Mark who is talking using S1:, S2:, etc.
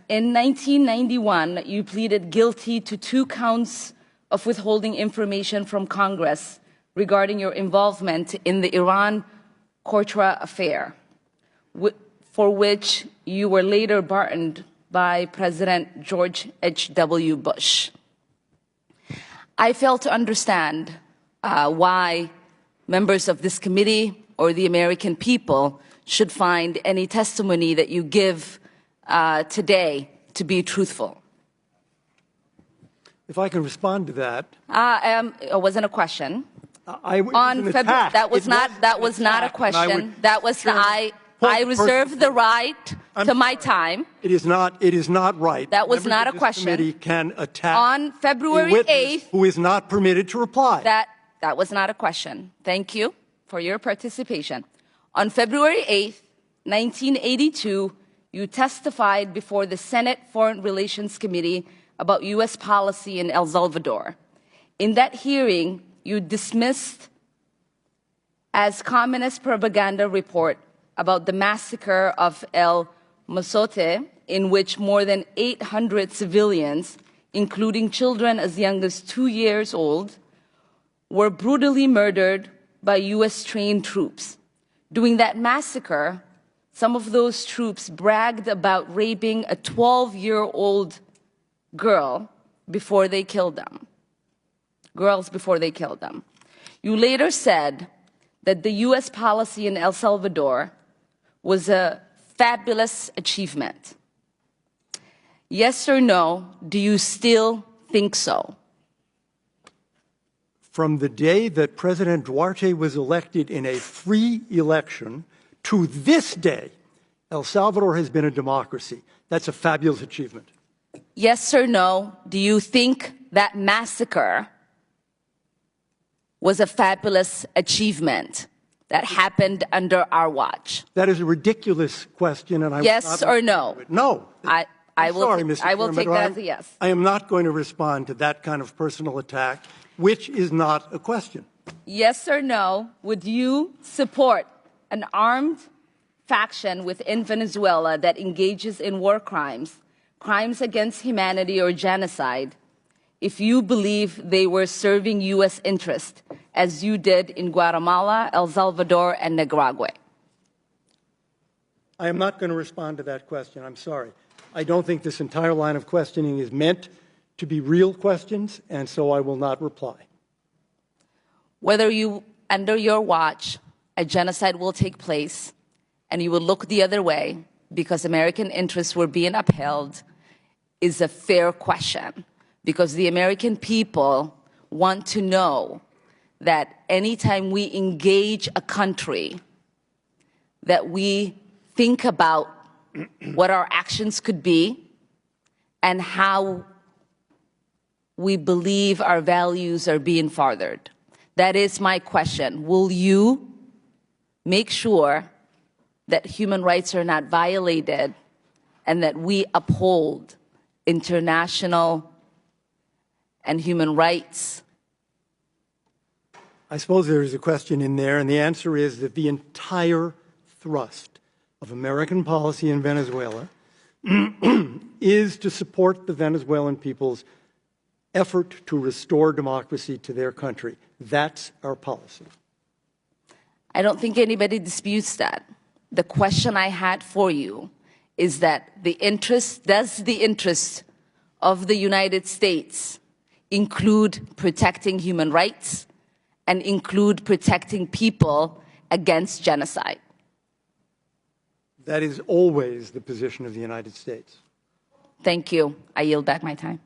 S1: In 1991, you pleaded guilty to 2 counts of withholding information from Congress regarding your involvement in the Iran-Contra affair, for which you were later pardoned by President George H.W. Bush. I fail to understand why members of this committee or the American people should find any testimony that you give today to be truthful.
S2: If I can respond to that.
S1: It wasn't a question. That was not a question. I reserve the right to my time.
S2: It is not right.
S1: That was not a question.
S2: Committee can attack
S1: on February 8th,
S2: who is not permitted to reply.
S1: That was not a question. Thank you for your participation. On February 8th, 1982, you testified before the Senate Foreign Relations Committee about U.S. policy in El Salvador. In that hearing, you dismissed as communist propaganda report about the massacre of El Mozote, in which more than 800 civilians, including children as young as 2 years old, were brutally murdered by U.S.-trained troops. During that massacre, some of those troops bragged about raping a 12-year-old girl before they killed them. Girls before they killed them. You later said that the U.S. policy in El Salvador was a fabulous achievement. Yes or no, do you still think so?
S2: From the day that President Duarte was elected in a free election to this day, El Salvador has been a democracy. That's a fabulous achievement.
S1: Yes or no, do you think that massacre was a fabulous achievement that happened under our watch?
S2: That is a ridiculous question, and I
S1: yes or no?
S2: No.
S1: I will take that as a yes.
S2: I am not going to respond to that kind of personal attack, which is not a question.
S1: Yes or no, would you support an armed faction within Venezuela that engages in war crimes, crimes against humanity or genocide, if you believe they were serving U.S. interest, as you did in Guatemala, El Salvador, and Nicaragua?
S2: I am not going to respond to that question. I'm sorry. I don't think this entire line of questioning is meant to be real questions, and so I will not reply.
S1: Whether under your watch, a genocide will take place, and you will look the other way because American interests were being upheld, is a fair question, because the American people want to know that anytime we engage a country, that we think about what our actions could be and how we believe our values are being furthered. That is my question. Will you make sure that human rights are not violated and that we uphold international and human rights?
S2: I suppose there is a question in there, and the answer is that the entire thrust of American policy in Venezuela is to support the Venezuelan people's effort to restore democracy to their country. That's our policy.
S1: I don't think anybody disputes that. The question I had for you is that does the interest of the United States include protecting human rights and include protecting people against genocide?
S2: That is always the position of the United States.
S1: Thank you. I yield back my time.